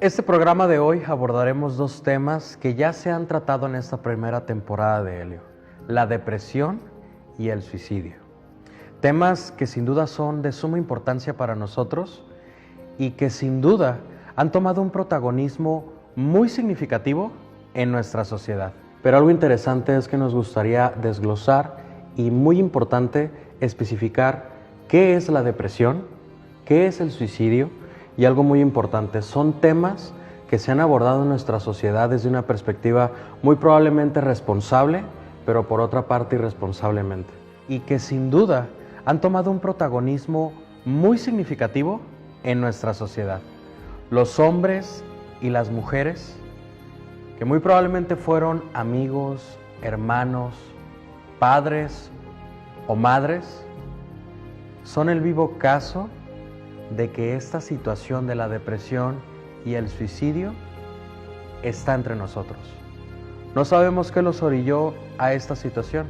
Este programa de hoy abordaremos dos temas que ya se han tratado en esta primera temporada de Helio: la depresión y el suicidio. Temas que sin duda son de suma importancia para nosotros y que sin duda han tomado un protagonismo muy significativo en nuestra sociedad. Pero algo interesante es que nos gustaría desglosar y muy importante especificar qué es la depresión, qué es el suicidio y algo muy importante, son temas que se han abordado en nuestra sociedad desde una perspectiva muy probablemente responsable, pero por otra parte irresponsablemente, y que sin duda han tomado un protagonismo muy significativo en nuestra sociedad. Los hombres y las mujeres, que muy probablemente fueron amigos, hermanos, padres o madres, son el vivo caso de que esta situación de la depresión y el suicidio está entre nosotros. No sabemos qué los orilló a esta situación,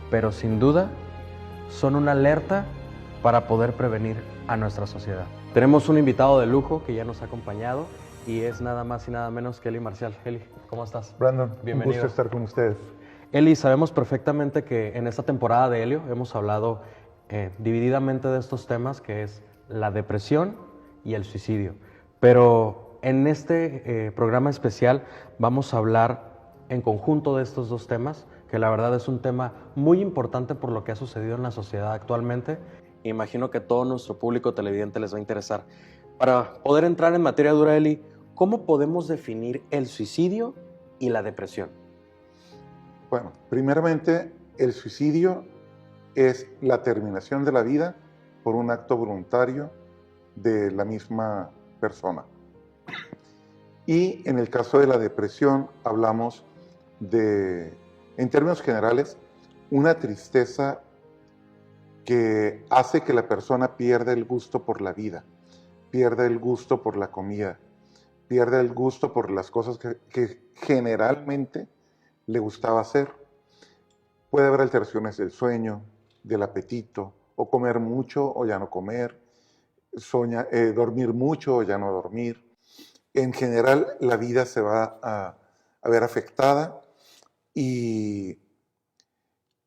pero sin duda son una alerta para poder prevenir a nuestra sociedad. Tenemos un invitado de lujo que ya nos ha acompañado y es nada más y nada menos que Eli Marcial. Eli, ¿cómo estás? Brandon, Bienvenido. un gusto estar con ustedes. Eli, sabemos perfectamente que en esta temporada de Helio hemos hablado divididamente de estos temas, que es la depresión y el suicidio. Pero en este programa especial vamos a hablar en conjunto de estos dos temas, que la verdad es un tema muy importante por lo que ha sucedido en la sociedad actualmente. Imagino que todo nuestro público televidente les va a interesar. Para poder entrar en materia dura, Eli, ¿cómo podemos definir el suicidio y la depresión? Bueno, primeramente, el suicidio es la terminación de la vida por un acto voluntario de la misma persona. Y en el caso de la depresión hablamos de, en términos generales, una tristeza que hace que la persona pierda el gusto por la vida, pierda el gusto por la comida, pierda el gusto por las cosas que generalmente le gustaba hacer. Puede haber alteraciones del sueño, del apetito, o comer mucho o ya no comer, dormir mucho o ya no dormir. En general, la vida se va a ver afectada y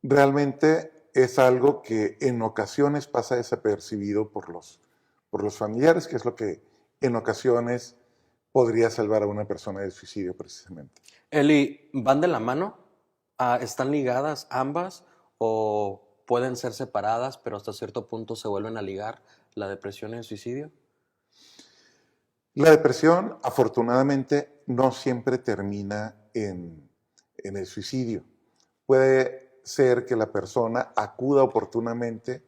realmente es algo que en ocasiones pasa desapercibido por los familiares, que es lo que en ocasiones podría salvar a una persona del suicidio precisamente. Eli, ¿van de la mano? ¿Están ligadas ambas o pueden ser separadas, pero hasta cierto punto se vuelven a ligar, la depresión y el suicidio? La depresión, afortunadamente, no siempre termina en el suicidio. Puede ser que la persona acuda oportunamente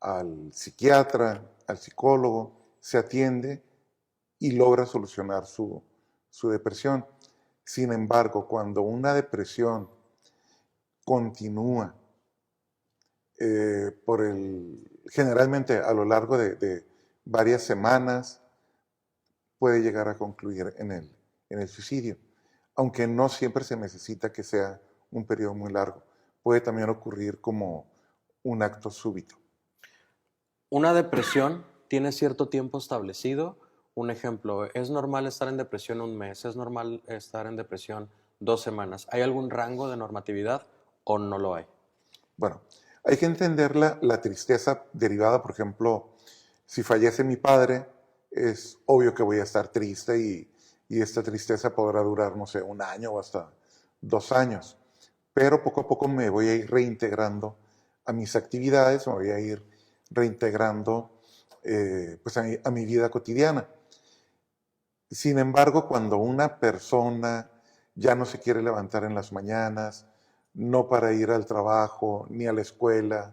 al psiquiatra, al psicólogo, se atiende y logra solucionar su depresión. Sin embargo, cuando una depresión continúa generalmente a lo largo de varias semanas, puede llegar a concluir en el suicidio, aunque no siempre se necesita que sea un periodo muy largo. Puede también ocurrir como un acto súbito. ¿Una depresión tiene cierto tiempo establecido? Un ejemplo, ¿es normal estar en depresión un mes? ¿Es normal estar en depresión 2 semanas? ¿Hay algún rango de normatividad o no lo hay? Bueno, hay que entender la tristeza derivada, por ejemplo, si fallece mi padre, es obvio que voy a estar triste y esta tristeza podrá durar, no sé, 1 año o hasta 2 años. Pero poco a poco me voy a ir reintegrando a mis actividades, me voy a ir reintegrando pues a mi vida cotidiana. Sin embargo, cuando una persona ya no se quiere levantar en las mañanas, no para ir al trabajo, ni a la escuela,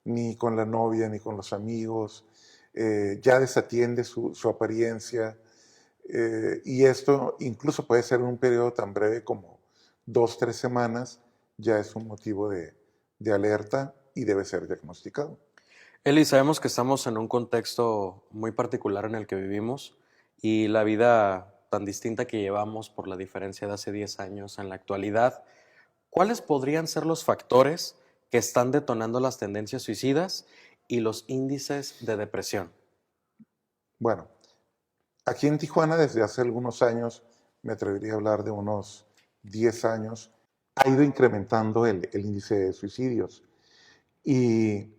ni con la novia, ni con los amigos, ya desatiende su apariencia, y esto incluso puede ser en un periodo tan breve como 2, 3 semanas, ya es un motivo de alerta y debe ser diagnosticado. Eli, sabemos que estamos en un contexto muy particular en el que vivimos y la vida tan distinta que llevamos por la diferencia de hace 10 años en la actualidad. ¿Cuáles podrían ser los factores que están detonando las tendencias suicidas y los índices de depresión? Bueno, Aquí en Tijuana, desde hace algunos años, me atrevería a hablar de unos 10 años, ha ido incrementando el índice de suicidios. Y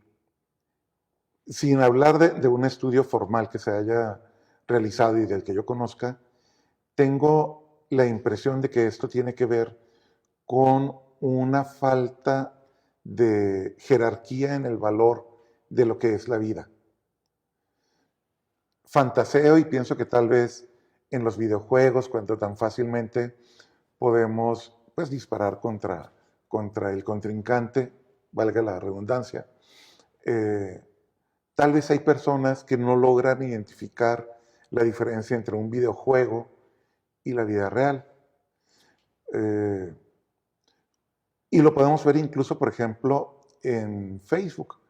sin hablar de un estudio formal que se haya realizado y del que yo conozca, tengo la impresión de que esto tiene que ver con una falta de jerarquía en el valor de lo que es la vida. Fantaseo y pienso que tal vez en los videojuegos, cuando tan fácilmente podemos pues, disparar contra el contrincante, valga la redundancia, eh, tal vez hay personas que no logran identificar la diferencia entre un videojuego y la vida real. Eh, y lo podemos ver incluso, por ejemplo, en Facebook,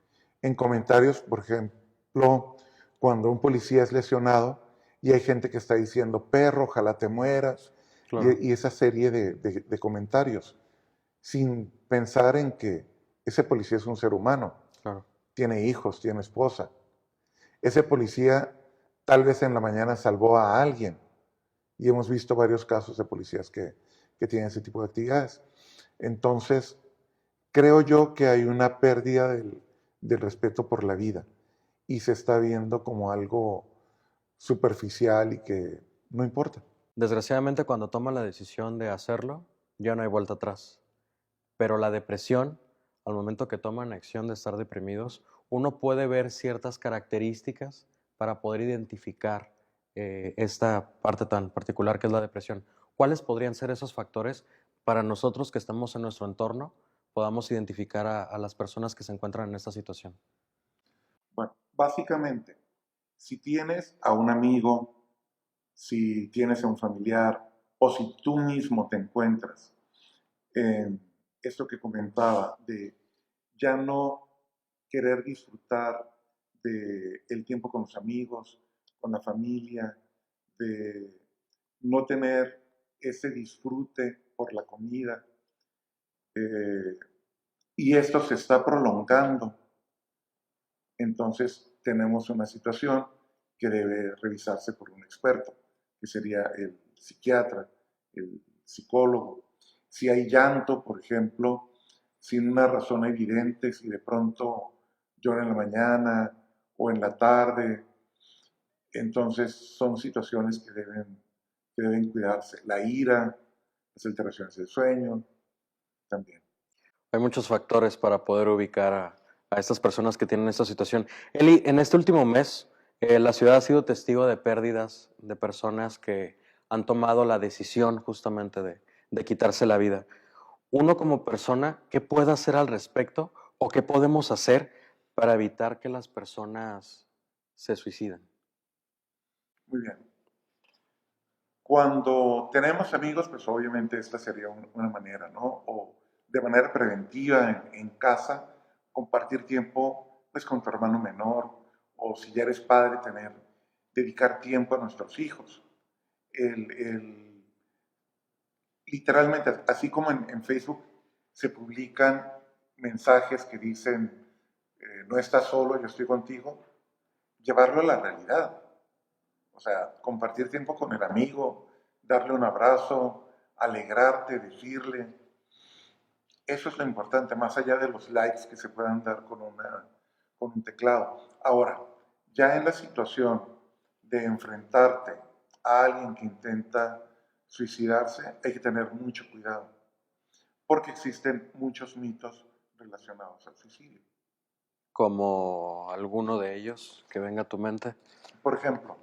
en comentarios, por ejemplo, cuando un policía es lesionado y hay gente que está diciendo, perro, ojalá te mueras, Claro, y esa serie de comentarios, sin pensar en que ese policía es un ser humano, claro. tiene hijos, tiene esposa. Ese policía tal vez en la mañana salvó a alguien, y hemos visto varios casos de policías que tienen ese tipo de actividades. Entonces, creo yo que hay una pérdida del respeto por la vida y se está viendo como algo superficial y que no importa. Desgraciadamente, cuando toman la decisión de hacerlo, ya no hay vuelta atrás. Pero la depresión, al momento que toman acción de estar deprimidos, uno puede ver ciertas características para poder identificar esta parte tan particular que es la depresión. ¿Cuáles podrían ser esos factores para nosotros que estamos en nuestro entorno podamos identificar a las personas que se encuentran en esta situación? Bueno, básicamente, si tienes a un amigo, si tienes a un familiar o si tú mismo te encuentras en esto que comentaba de ya no querer disfrutar del tiempo con los amigos, con la familia, de no tener ese disfrute por la comida, eh, y esto se está prolongando, entonces tenemos una situación que debe revisarse por un experto, que sería el psiquiatra, el psicólogo. Si hay llanto, por ejemplo, sin una razón evidente, si de pronto llora en la mañana o en la tarde, entonces son situaciones que deben cuidarse. La ira, las alteraciones del sueño, también. Hay muchos factores para poder ubicar a estas personas que tienen esta situación. Eli, en este último mes, la ciudad ha sido testigo de pérdidas de personas que han tomado la decisión justamente de quitarse la vida. Uno como persona, ¿qué puede hacer al respecto o qué podemos hacer para evitar que las personas se suiciden? Muy bien. Cuando tenemos amigos, pues obviamente esta sería una manera, ¿no? O de manera preventiva en casa, compartir tiempo pues con tu hermano menor, o si ya eres padre, dedicar tiempo a nuestros hijos. El, literalmente, así como en Facebook se publican mensajes que dicen, no estás solo, yo estoy contigo, llevarlo a la realidad. O sea, compartir tiempo con el amigo, darle un abrazo, alegrarte, decirle. Eso es lo importante, más allá de los likes que se puedan dar con un teclado. Ahora, ya en la situación de enfrentarte a alguien que intenta suicidarse, hay que tener mucho cuidado, porque existen muchos mitos relacionados al suicidio. Como alguno de ellos que venga a tu mente. Por ejemplo,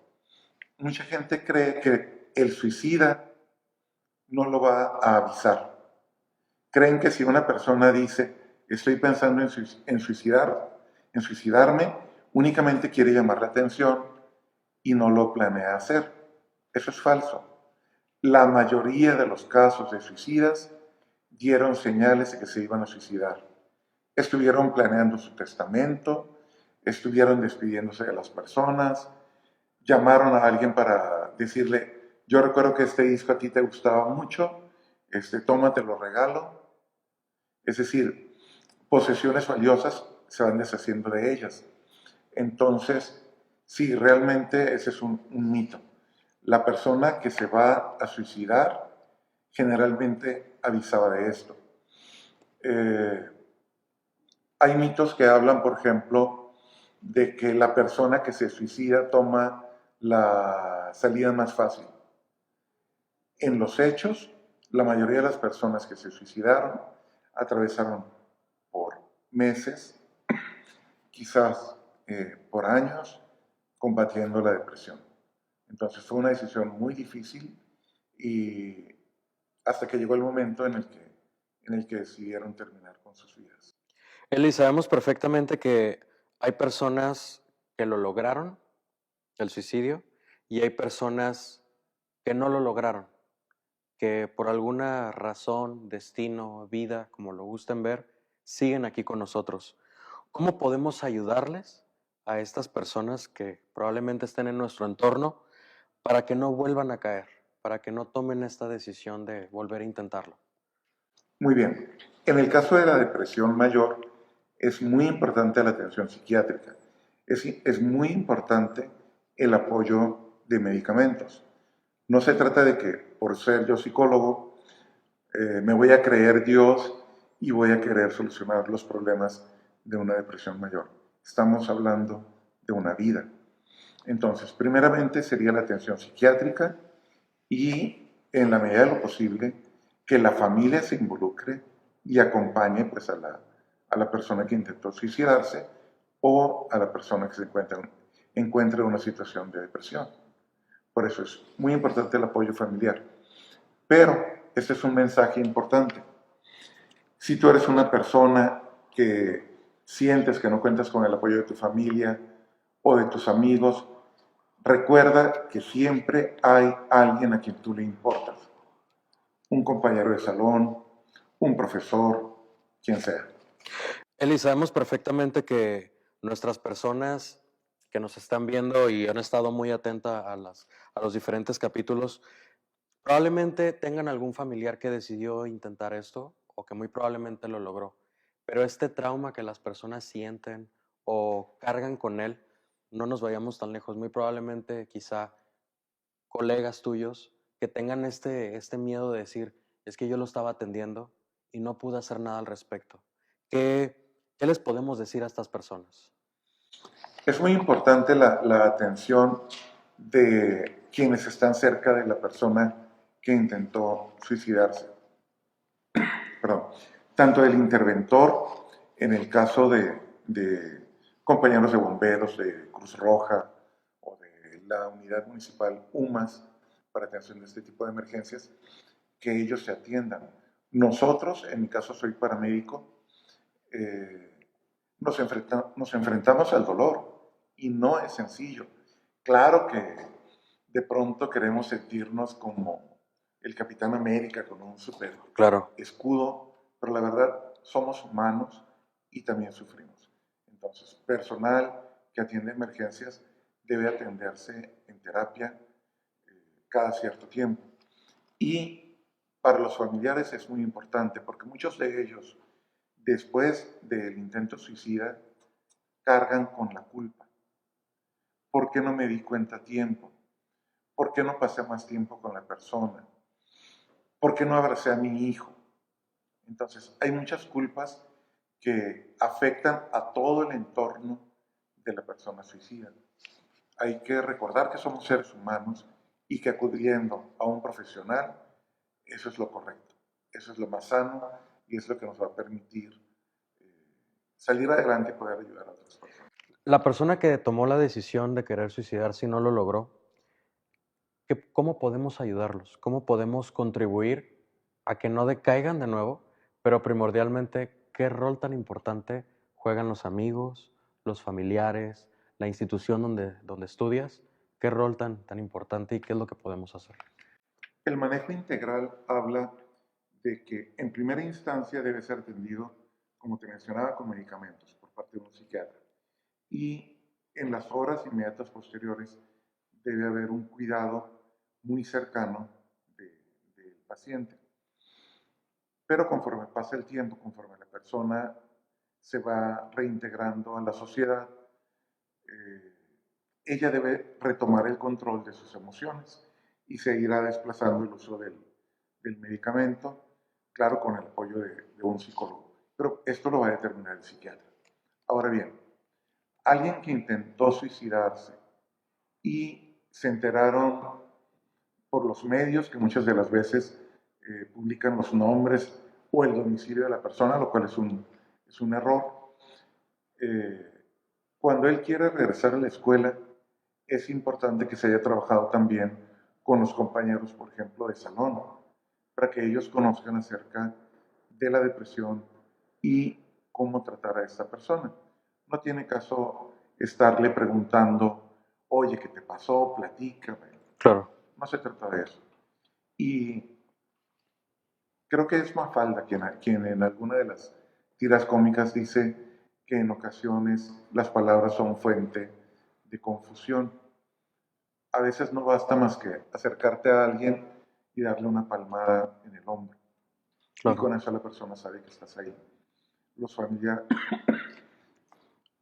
mucha gente cree que el suicida no lo va a avisar. Creen que si una persona dice, estoy pensando en suicidarme, únicamente quiere llamar la atención y no lo planea hacer. Eso es falso. La mayoría de los casos de suicidas dieron señales de que se iban a suicidar. Estuvieron planeando su testamento, estuvieron despidiéndose de las personas, llamaron a alguien para decirle, yo recuerdo que este disco a ti te gustaba mucho, toma, te lo regalo. Es decir, posesiones valiosas se van deshaciendo de ellas. Entonces, sí, realmente ese es un mito. La persona que se va a suicidar generalmente avisaba de esto. Hay mitos que hablan, por ejemplo, de que la persona que se suicida toma la salida más fácil. En los hechos, la mayoría de las personas que se suicidaron atravesaron por meses, quizás por años, combatiendo la depresión. Entonces fue una decisión muy difícil y hasta que llegó el momento en el que decidieron terminar con sus vidas. Eli, sabemos perfectamente que hay personas que lo lograron, el suicidio, y hay personas que no lo lograron, que por alguna razón, destino, vida, como lo gusten ver, siguen aquí con nosotros. ¿Cómo podemos ayudarles a estas personas que probablemente estén en nuestro entorno para que no vuelvan a caer, para que no tomen esta decisión de volver a intentarlo? Muy bien. En el caso de la depresión mayor, es muy importante la atención psiquiátrica. Es muy importante el apoyo de medicamentos. No se trata de que por ser yo psicólogo me voy a creer Dios y voy a querer solucionar los problemas de una depresión mayor. Estamos hablando de una vida. Entonces, primeramente sería la atención psiquiátrica y, en la medida de lo posible, que la familia se involucre y acompañe pues, a la persona que intentó suicidarse o a la persona que se encuentra en una situación de depresión. Por eso es muy importante el apoyo familiar. Pero este es un mensaje importante. Si tú eres una persona que sientes que no cuentas con el apoyo de tu familia o de tus amigos, recuerda que siempre hay alguien a quien tú le importas. Un compañero de salón, un profesor, quien sea. Eli, sabemos perfectamente que nuestras personas que nos están viendo y han estado muy atentas a los diferentes capítulos, probablemente tengan algún familiar que decidió intentar esto o que muy probablemente lo logró. Pero este trauma que las personas sienten o cargan con él, no nos vayamos tan lejos. Muy probablemente quizá colegas tuyos que tengan este miedo de decir, es que yo lo estaba atendiendo y no pude hacer nada al respecto. ¿Qué les podemos decir a estas personas? Es muy importante la atención de quienes están cerca de la persona que intentó suicidarse. Perdón. Tanto del interventor, en el caso de compañeros de bomberos, de Cruz Roja o de la unidad municipal UMAS para atención de este tipo de emergencias, que ellos se atiendan. Nosotros, en mi caso soy paramédico, nos enfrentamos al dolor y no es sencillo. Claro que de pronto queremos sentirnos como el Capitán América con un super Claro. escudo, pero la verdad somos humanos y también sufrimos. Entonces, personal que atiende emergencias debe atenderse en terapia cada cierto tiempo. Y para los familiares es muy importante porque muchos de ellos, después del intento suicida, cargan con la culpa. ¿Por qué no me di cuenta a tiempo? ¿Por qué no pasé más tiempo con la persona? ¿Por qué no abracé a mi hijo? Entonces, hay muchas culpas que afectan a todo el entorno de la persona suicida. Hay que recordar que somos seres humanos y que acudiendo a un profesional, eso es lo correcto, eso es lo más sano y es lo que nos va a permitir salir adelante y poder ayudar a otras personas. La persona que tomó la decisión de querer suicidarse y no lo logró, ¿cómo podemos ayudarlos? ¿Cómo podemos contribuir a que no decaigan de nuevo? Pero primordialmente, ¿qué rol tan importante juegan los amigos, los familiares, la institución donde estudias? ¿Qué rol tan importante y qué es lo que podemos hacer? El manejo integral habla de que en primera instancia debe ser atendido, como te mencionaba, con medicamentos por parte de un psiquiatra. Y en las horas inmediatas posteriores debe haber un cuidado muy cercano del paciente. Pero conforme pasa el tiempo, conforme la persona se va reintegrando a la sociedad, ella debe retomar el control de sus emociones. y se irá desplazando el uso del medicamento, claro, con el apoyo de un psicólogo. Pero esto lo va a determinar el psiquiatra. Ahora bien, alguien que intentó suicidarse y se enteraron por los medios, que muchas de las veces publican los nombres o el domicilio de la persona, lo cual es un error. Cuando él quiere regresar a la escuela, es importante que se haya trabajado también con los compañeros, por ejemplo, de salón, para que ellos conozcan acerca de la depresión y cómo tratar a esta persona. No tiene caso estarle preguntando, oye, ¿qué te pasó? Platícame. Claro. No se trata de eso. Y creo que es Mafalda quien en alguna de las tiras cómicas dice que en ocasiones las palabras son fuente de confusión. A veces no basta más que acercarte a alguien y darle una palmada en el hombro. Y Claro. con eso la persona sabe que estás ahí. Los,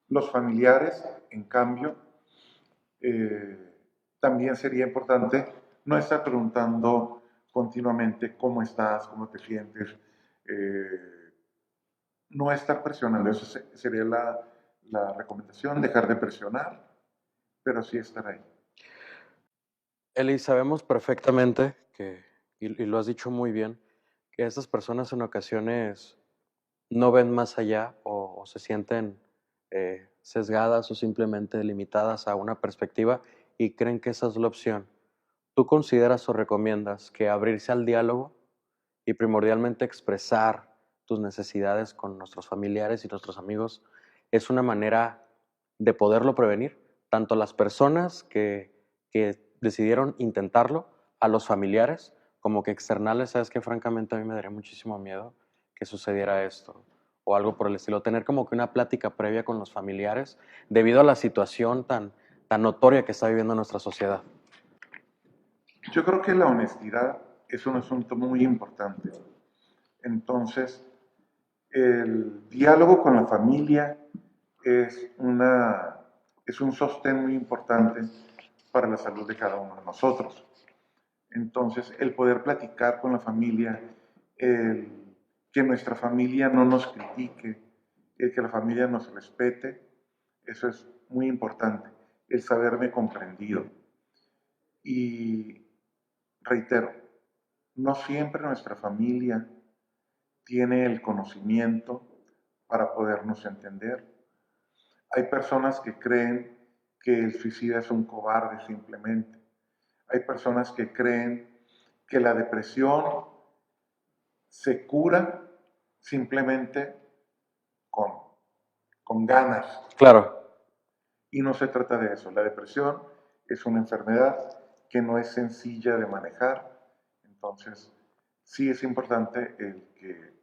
los familiares, en cambio, también sería importante no estar preguntando continuamente cómo estás, cómo te sientes, no estar presionando. Eso sería la recomendación, dejar de presionar, pero sí estar ahí. Eli, sabemos perfectamente que, y lo has dicho muy bien, que estas personas en ocasiones no ven más allá o se sienten sesgadas o simplemente limitadas a una perspectiva y creen que esa es la opción. ¿Tú consideras o recomiendas que abrirse al diálogo y primordialmente expresar tus necesidades con nuestros familiares y nuestros amigos es una manera de poderlo prevenir? Tanto las personas que decidieron intentarlo, a los familiares, como que externales, sabes que francamente a mí me daría muchísimo miedo que sucediera esto o algo por el estilo. Tener como que una plática previa con los familiares debido a la situación tan notoria que está viviendo nuestra sociedad. Yo creo que la honestidad es un asunto muy importante. Entonces, el diálogo con la familia es, es un sostén muy importante para la salud de cada uno de nosotros. Entonces, el poder platicar con la familia, el que nuestra familia no nos critique, el que la familia nos respete, eso es muy importante, el saberme comprendido. Y reitero, no siempre nuestra familia tiene el conocimiento para podernos entender. Hay personas que creen que el suicida es un cobarde simplemente. Hay personas que creen que la depresión se cura simplemente con, con ganas. Claro. Y no se trata de eso. La depresión es una enfermedad que no es sencilla de manejar. Entonces, sí es importante el que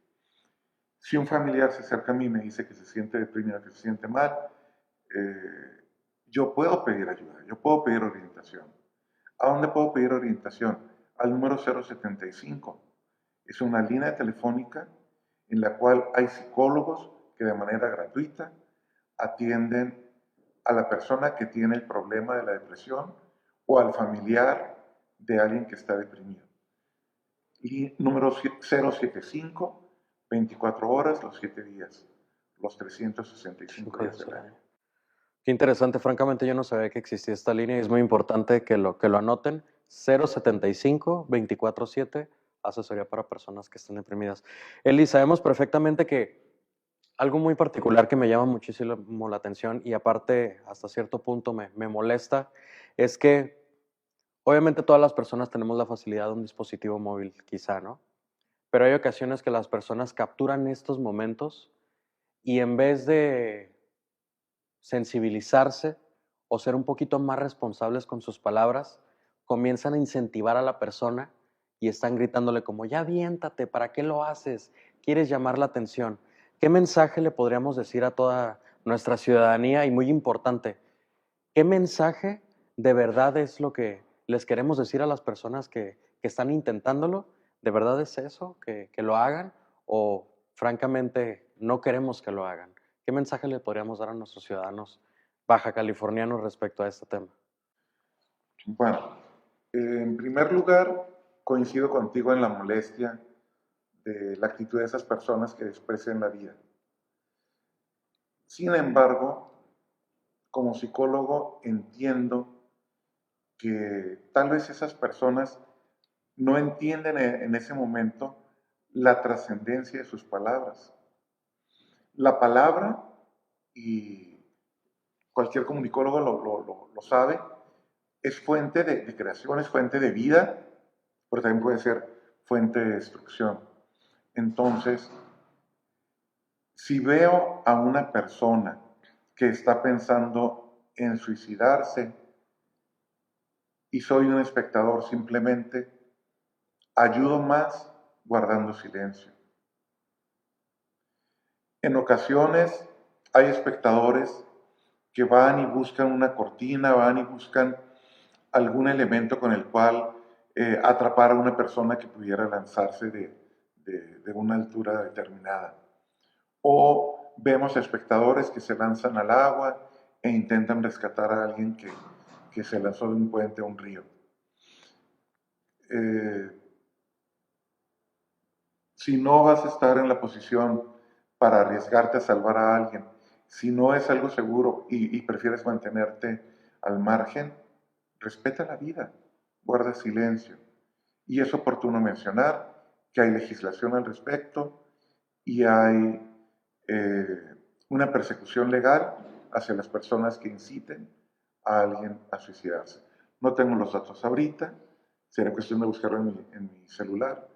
si un familiar se acerca a mí y me dice que se siente deprimido, que se siente mal, yo puedo pedir ayuda, yo puedo pedir orientación. ¿A dónde puedo pedir orientación? Al número 075. Es una línea telefónica en la cual hay psicólogos que de manera gratuita atienden a la persona que tiene el problema de la depresión o al familiar de alguien que está deprimido. Y número 075, 24 horas, los 7 días, los 365 días del año. Qué interesante, francamente yo no sabía que existía esta línea y es muy importante que lo anoten. 075-24-7, asesoría para personas que estén deprimidas. Eli, sabemos perfectamente que algo muy particular que me llama muchísimo la atención y aparte hasta cierto punto me molesta es que obviamente todas las personas tenemos la facilidad de un dispositivo móvil, quizá, ¿no? Pero hay ocasiones que las personas capturan estos momentos y en vez de sensibilizarse o ser un poquito más responsables con sus palabras, comienzan a incentivar a la persona y están gritándole como, ya aviéntate, ¿para qué lo haces? ¿Quieres llamar la atención? ¿Qué mensaje le podríamos decir a toda nuestra ciudadanía? Y muy importante, ¿qué mensaje de verdad es lo que les queremos decir a las personas que están intentándolo? ¿De verdad es eso, que lo hagan? ¿O francamente no queremos que lo hagan? ¿Qué mensaje le podríamos dar a nuestros ciudadanos baja californianos respecto a este tema? Bueno, En primer lugar, coincido contigo en la molestia de la actitud de esas personas que desprecian la vida. Sin embargo, como psicólogo entiendo que tal vez esas personas no entienden en ese momento la trascendencia de sus palabras. La palabra, y cualquier comunicólogo lo sabe, es fuente de creación, es fuente de vida, pero también puede ser fuente de destrucción. Entonces, si veo a una persona que está pensando en suicidarse y soy un espectador simplemente, ayudo más guardando silencio. En ocasiones hay espectadores que van y buscan una cortina, van y buscan algún elemento con el cual atrapar a una persona que pudiera lanzarse de una altura determinada. O vemos espectadores que se lanzan al agua e intentan rescatar a alguien que se lanzó de un puente a un río. Eh, si no vas a estar en la posición para arriesgarte a salvar a alguien, si no es algo seguro y prefieres mantenerte al margen, respeta la vida, guarda silencio. Y es oportuno mencionar que hay legislación al respecto y hay una persecución legal hacia las personas que inciten a alguien a suicidarse. No tengo los datos ahorita, será cuestión de buscarlo en mi celular,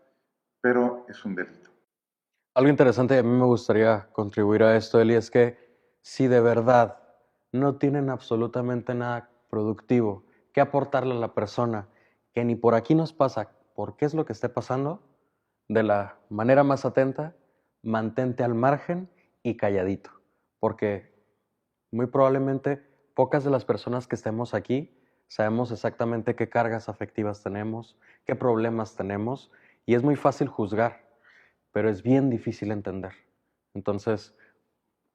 pero es un delito. Algo interesante y a mí me gustaría contribuir a esto, Eli, es que si de verdad no tienen absolutamente nada productivo que aportarle a la persona, que ni por aquí nos pasa, por qué es lo que esté pasando, de la manera más atenta, mantente al margen y calladito, porque muy probablemente pocas de las personas que estemos aquí sabemos exactamente qué cargas afectivas tenemos, qué problemas tenemos, y es muy fácil juzgar, pero es bien difícil entender. Entonces,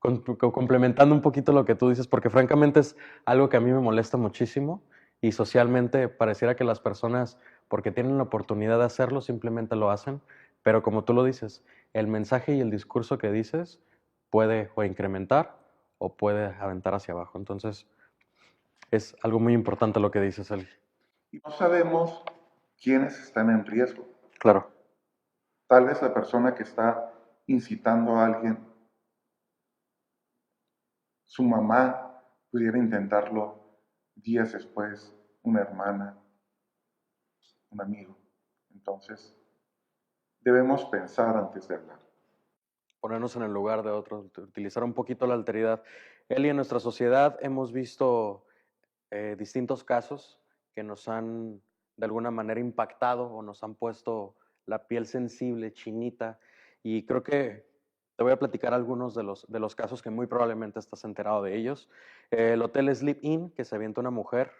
complementando un poquito lo que tú dices, porque francamente es algo que a mí me molesta muchísimo y socialmente pareciera que las personas, porque tienen la oportunidad de hacerlo, simplemente lo hacen, pero como tú lo dices, el mensaje y el discurso que dices puede o incrementar o puede aventar hacia abajo. Entonces, es algo muy importante lo que dices, Eli. Y no sabemos quiénes están en riesgo. Claro. Tal vez la persona que está incitando a alguien, su mamá, pudiera intentarlo días después, una hermana, un amigo. Entonces, debemos pensar antes de hablar. Ponernos en el lugar de otros, utilizar un poquito la alteridad. Eli, en nuestra sociedad hemos visto distintos casos que nos han de alguna manera impactado o nos han puesto la piel sensible, chinita, y creo que te voy a platicar algunos de los casos que muy probablemente estás enterado de ellos. El Hotel Sleep Inn, que se avienta una mujer,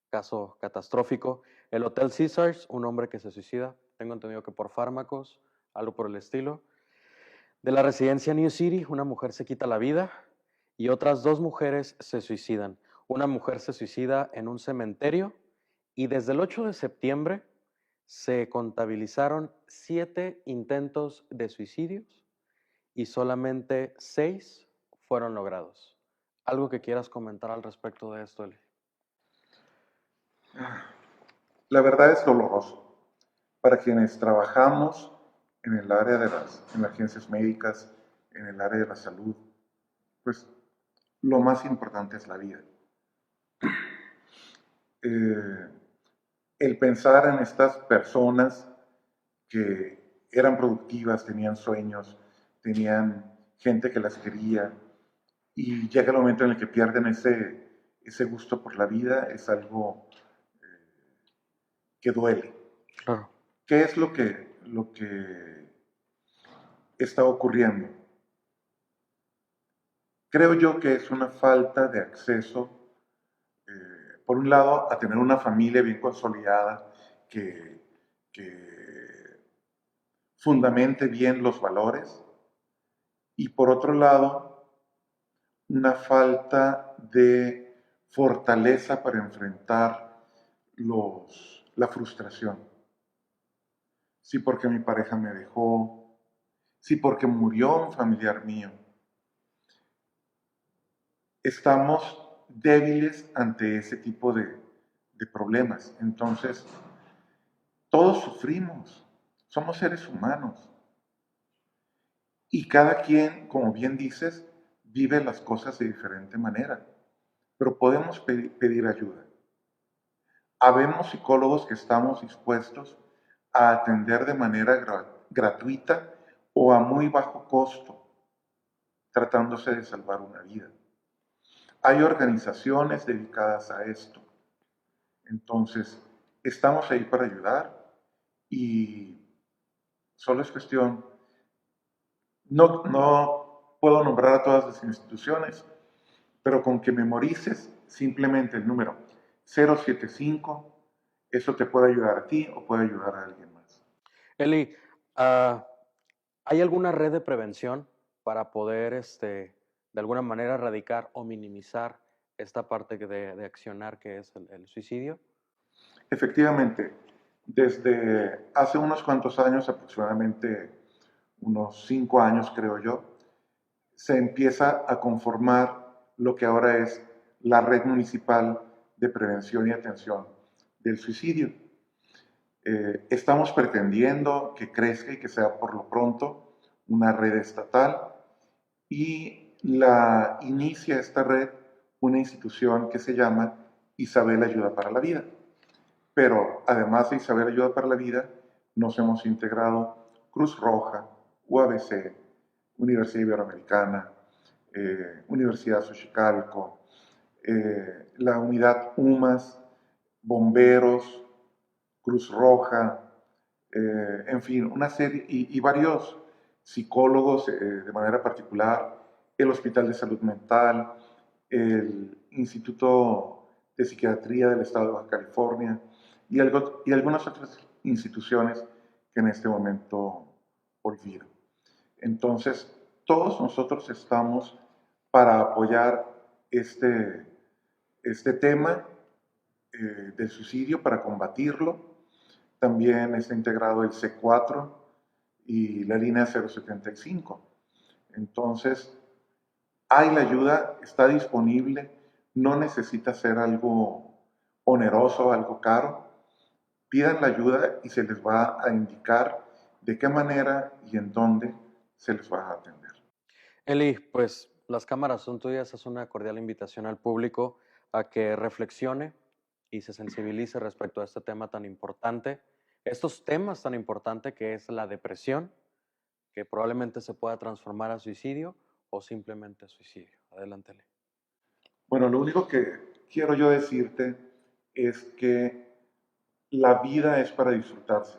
caso catastrófico. El Hotel Caesars, un hombre que se suicida, tengo entendido que por fármacos, algo por el estilo. De la residencia New City, una mujer se quita la vida y otras dos mujeres se suicidan. Una mujer se suicida en un cementerio y desde el 8 de septiembre se contabilizaron 7 intentos de suicidios y solamente 6 fueron logrados. ¿Algo que quieras comentar al respecto de esto, Eli? La verdad es doloroso. Para quienes trabajamos en el área de las emergencias médicas, en el área de la salud, pues lo más importante es la vida. Eh, el pensar en estas personas que eran productivas, tenían sueños, tenían gente que las quería, y llega el momento en el que pierden ese gusto por la vida, es algo que duele. Claro. ¿Qué es lo que está ocurriendo? Creo yo que es una falta de acceso, por un lado, a tener una familia bien consolidada que fundamente bien los valores, y por otro lado, una falta de fortaleza para enfrentar la frustración. Sí, porque mi pareja me dejó, sí, porque murió un familiar mío. Estamos débiles ante ese tipo de problemas. Entonces, todos sufrimos, somos seres humanos. Y cada quien, como bien dices, vive las cosas de diferente manera. Pero podemos pedir ayuda. Habemos psicólogos que estamos dispuestos a atender de manera gratuita o a muy bajo costo, tratándose de salvar una vida. Hay organizaciones dedicadas a esto. Entonces, estamos ahí para ayudar y solo es cuestión, no puedo nombrar a todas las instituciones, pero con que memorices simplemente el número 075, eso te puede ayudar a ti o puede ayudar a alguien más. Eli, ¿hay alguna red de prevención para poder, de alguna manera, erradicar o minimizar esta parte de accionar que es el suicidio? Efectivamente, desde hace unos cuantos años, aproximadamente unos 5 años creo yo, se empieza a conformar lo que ahora es la Red Municipal de Prevención y Atención del Suicidio. Estamos pretendiendo que crezca y que sea por lo pronto una red estatal y la inicia esta red una institución que se llama Isabel Ayuda para la Vida. Pero además de Isabel Ayuda para la Vida, nos hemos integrado Cruz Roja, UABC, Universidad Iberoamericana, Universidad Xochicalco, la unidad UMAS, bomberos, Cruz Roja, en fin, una serie, y varios psicólogos de manera particular, el Hospital de Salud Mental, el Instituto de Psiquiatría del Estado de Baja California y algunas otras instituciones que en este momento olvido. Entonces, todos nosotros estamos para apoyar este tema del suicidio, para combatirlo. También está integrado el C4 y la línea 075. Entonces, hay la ayuda, está disponible, no necesita ser algo oneroso, algo caro. Pidan la ayuda y se les va a indicar de qué manera y en dónde se les va a atender. Eli, pues las cámaras son tuyas, es una cordial invitación al público a que reflexione y se sensibilice respecto a este tema tan importante, estos temas tan importantes que es la depresión, que probablemente se pueda transformar a suicidio o simplemente a suicidio. Adelante, Eli. Bueno, lo único que quiero yo decirte es que la vida es para disfrutarse.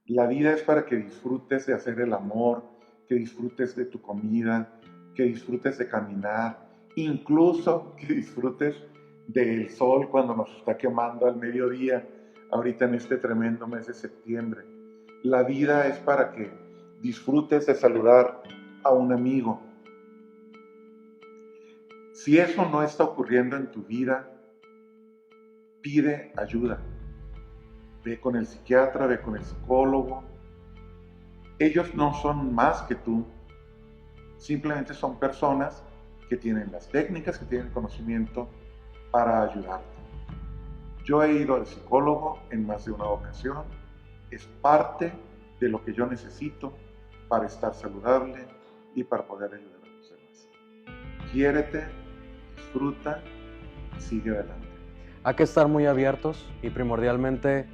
La vida es para que disfrutes de hacer el amor, que disfrutes de tu comida, que disfrutes de caminar, incluso que disfrutes del sol cuando nos está quemando al mediodía, ahorita en este tremendo mes de septiembre. La vida es para que disfrutes de saludar a un amigo. Si eso no está ocurriendo en tu vida, pide ayuda. Ve con el psiquiatra, ve con el psicólogo. Ellos no son más que tú. Simplemente son personas que tienen las técnicas, que tienen el conocimiento para ayudarte. Yo he ido al psicólogo en más de una ocasión. Es parte de lo que yo necesito para estar saludable y para poder ayudar a los demás. Quiérete, disfruta y sigue adelante. Hay que estar muy abiertos y primordialmente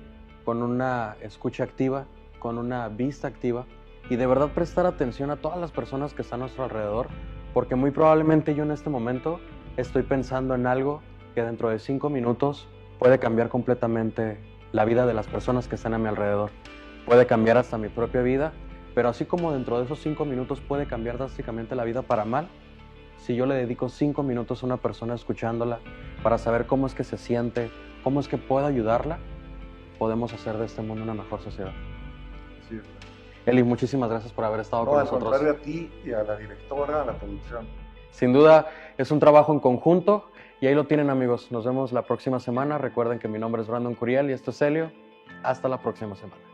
con una escucha activa, con una vista activa y de verdad prestar atención a todas las personas que están a nuestro alrededor, porque muy probablemente yo en este momento estoy pensando en algo que dentro de 5 minutos puede cambiar completamente la vida de las personas que están a mi alrededor. Puede cambiar hasta mi propia vida, pero así como dentro de esos 5 minutos puede cambiar drásticamente la vida para mal, si yo le dedico 5 minutos a una persona escuchándola para saber cómo es que se siente, cómo es que puedo ayudarla, podemos hacer de este mundo una mejor sociedad. Sí, Eli, muchísimas gracias por haber estado con nosotros. Al contrario a ti y a la directora, a la producción. Sin duda es un trabajo en conjunto Y ahí lo tienen, amigos. Nos vemos la próxima semana. Recuerden que mi nombre es Brandon Curiel y esto es Helio. Hasta la próxima semana.